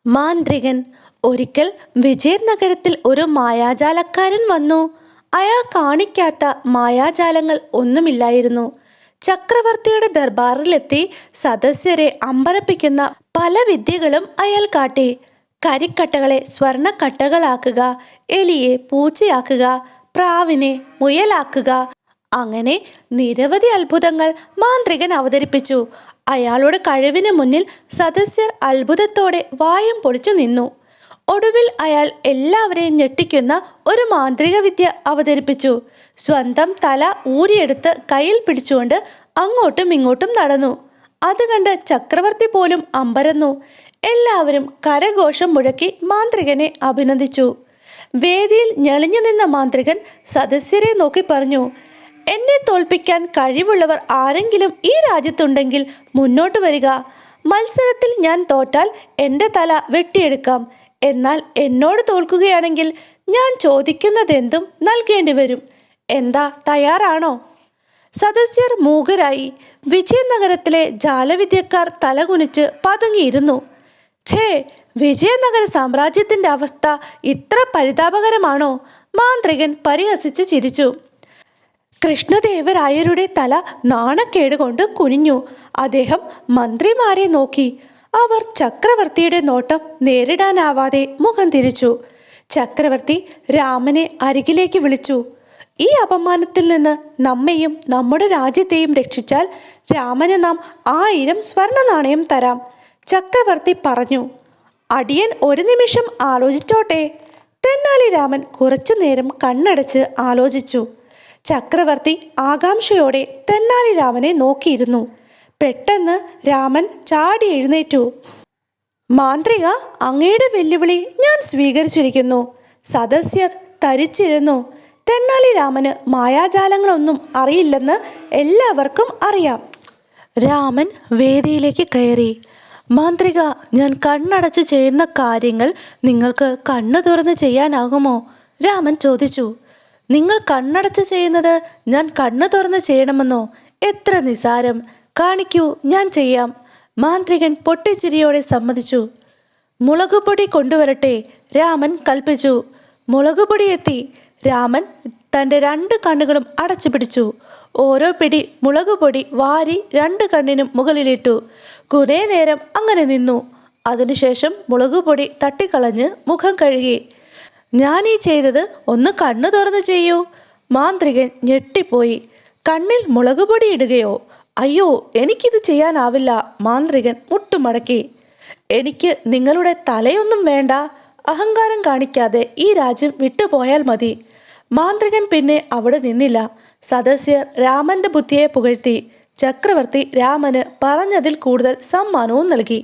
മാന്ത്രികൻ. ഒരിക്കൽ വിജയനഗരത്തിൽ ഒരു മായാജാലക്കാരൻ വന്നു. അയാൾ കാണിക്കാത്ത മായാജാലങ്ങൾ ഒന്നുമില്ലായിരുന്നു. ചക്രവർത്തിയുടെ ദർബാറിലെത്തി സദസ്യരെ അമ്പരപ്പിക്കുന്ന പല വിദ്യകളും അയാൾ കാട്ടി. കരിക്കട്ടകളെ സ്വർണക്കട്ടകളാക്കുക, എലിയെ പൂച്ചയാക്കുക, പ്രാവിനെ മുയലാക്കുക, അങ്ങനെ നിരവധി അത്ഭുതങ്ങൾ മാന്ത്രികൻ അവതരിപ്പിച്ചു. അയാളുടെ കഴിവിന് മുന്നിൽ സദസ്യർ അത്ഭുതത്തോടെ വായും പൊളിച്ചു നിന്നു. ഒടുവിൽ അയാൾ എല്ലാവരെയും ഞെട്ടിക്കുന്ന ഒരു മാന്ത്രിക വിദ്യ അവതരിപ്പിച്ചു. സ്വന്തം തല ഊരിയെടുത്ത് കയ്യിൽ പിടിച്ചുകൊണ്ട് അങ്ങോട്ടും ഇങ്ങോട്ടും നടന്നു. അത് കണ്ട് ചക്രവർത്തി പോലും അമ്പരന്നു. എല്ലാവരും കരഘോഷം മുഴക്കി മാന്ത്രികനെ അഭിനന്ദിച്ചു. വേദിയിൽ ഞെളിഞ്ഞു നിന്ന മാന്ത്രികൻ സദസ്യരെ നോക്കി പറഞ്ഞു, എന്നെ തോൽപ്പിക്കാൻ കഴിവുള്ളവർ ആരെങ്കിലും ഈ രാജ്യത്തുണ്ടെങ്കിൽ മുന്നോട്ട് വരിക. മത്സരത്തിൽ ഞാൻ തോറ്റാൽ എൻ്റെ തല വെട്ടിയെടുക്കാം. എന്നാൽ എന്നോട് തോൽക്കുകയാണെങ്കിൽ ഞാൻ ചോദിക്കുന്നതെന്തും നൽകേണ്ടി വരും. എന്താ, തയ്യാറാണോ? സദസ്യർ മൂകരായി. വിജയനഗരത്തിലെ ജാലവിദ്യക്കാർ തലകുനിച്ച് പതുങ്ങിയിരുന്നു. ഛേ, വിജയനഗര സാമ്രാജ്യത്തിൻ്റെ അവസ്ഥ ഇത്ര പരിതാപകരമാണോ? മാന്ത്രികൻ പരിഹസിച്ച് ചിരിച്ചു. കൃഷ്ണദേവരായരുടെ തല നാണക്കേട് കൊണ്ട് കുനിഞ്ഞു. അദ്ദേഹം മന്ത്രിമാരെ നോക്കി. അവർ ചക്രവർത്തിയുടെ നോട്ടം നേരിടാനാവാതെ മുഖം തിരിച്ചു. ചക്രവർത്തി രാമനെ അരികിലേക്ക് വിളിച്ചു. ഈ അപമാനത്തിൽ നിന്ന് നമ്മെയും നമ്മുടെ രാജ്യത്തെയും രക്ഷിച്ചാൽ രാമന് നാം 1000 സ്വർണ്ണ നാണയം തരാം. ചക്രവർത്തി പറഞ്ഞു. അടിയൻ ഒരു നിമിഷം ആലോചിച്ചോട്ടെ. തെന്നാലി രാമൻ കുറച്ചു നേരം കണ്ണടച്ച് ആലോചിച്ചു. ചക്രവർത്തി ആകാംക്ഷയോടെ തെന്നാലി രാമനെ നോക്കിയിരുന്നു. പെട്ടെന്ന് രാമൻ ചാടി എഴുന്നേറ്റു. മാന്ത്രിക, അങ്ങയുടെ വെല്ലുവിളി ഞാൻ സ്വീകരിച്ചിരിക്കുന്നു. സദസ്യർ തരിച്ചിരുന്നു. തെന്നാലി രാമന് മായാജാലങ്ങളൊന്നും അറിയില്ലെന്ന് എല്ലാവർക്കും അറിയാം. രാമൻ വേദിയിലേക്ക് കയറി. മാന്ത്രിക, ഞാൻ കണ്ണടച്ച് ചെയ്യുന്ന കാര്യങ്ങൾ നിങ്ങൾക്ക് കണ്ണു തുറന്ന് ചെയ്യാനാകുമോ? രാമൻ ചോദിച്ചു. നിങ്ങൾ കണ്ണടച്ച് ചെയ്യുന്നത് ഞാൻ കണ്ണു തുറന്ന് ചെയ്യണമെന്നോ? എത്ര നിസാരം! കാണിക്കൂ, ഞാൻ ചെയ്യാം. മാന്ത്രികൻ പൊട്ടിച്ചിരിയോടെ സമ്മതിച്ചു. മുളകുപൊടി കൊണ്ടുവരട്ടെ, രാമൻ കൽപ്പിച്ചു. മുളകുപൊടി എത്തി. രാമൻ തൻ്റെ 2 കണ്ണുകളും അടച്ചു പിടിച്ചു. ഓരോ പിടി മുളകുപൊടി വാരി 2 കണ്ണിനും മുകളിലിട്ടു. കുറേ നേരം അങ്ങനെ നിന്നു. അതിനുശേഷം മുളകുപൊടി തട്ടിക്കളഞ്ഞ് മുഖം കഴുകി. ഞാനീ ചെയ്തത് ഒന്ന് കണ്ണു തുറന്നു ചെയ്യൂ. മാന്ത്രികൻ ഞെട്ടിപ്പോയി. കണ്ണിൽ മുളകുപൊടി ഇടുകയോ? അയ്യോ, എനിക്കിത് ചെയ്യാനാവില്ല. മാന്ത്രികൻ മുട്ടുമടക്കി. എനിക്ക് നിങ്ങളുടെ തലയൊന്നും വേണ്ട. അഹങ്കാരം കാണിക്കാതെ ഈ രാജ്യം വിട്ടുപോയാൽ മതി. മാന്ത്രികൻ പിന്നെ അവിടെ നിന്നില്ല. സദസ്യർ രാമന്റെ ബുദ്ധിയെ പുകഴ്ത്തി. ചക്രവർത്തി രാമന് പറഞ്ഞതിൽ കൂടുതൽ സമ്മാനവും നൽകി.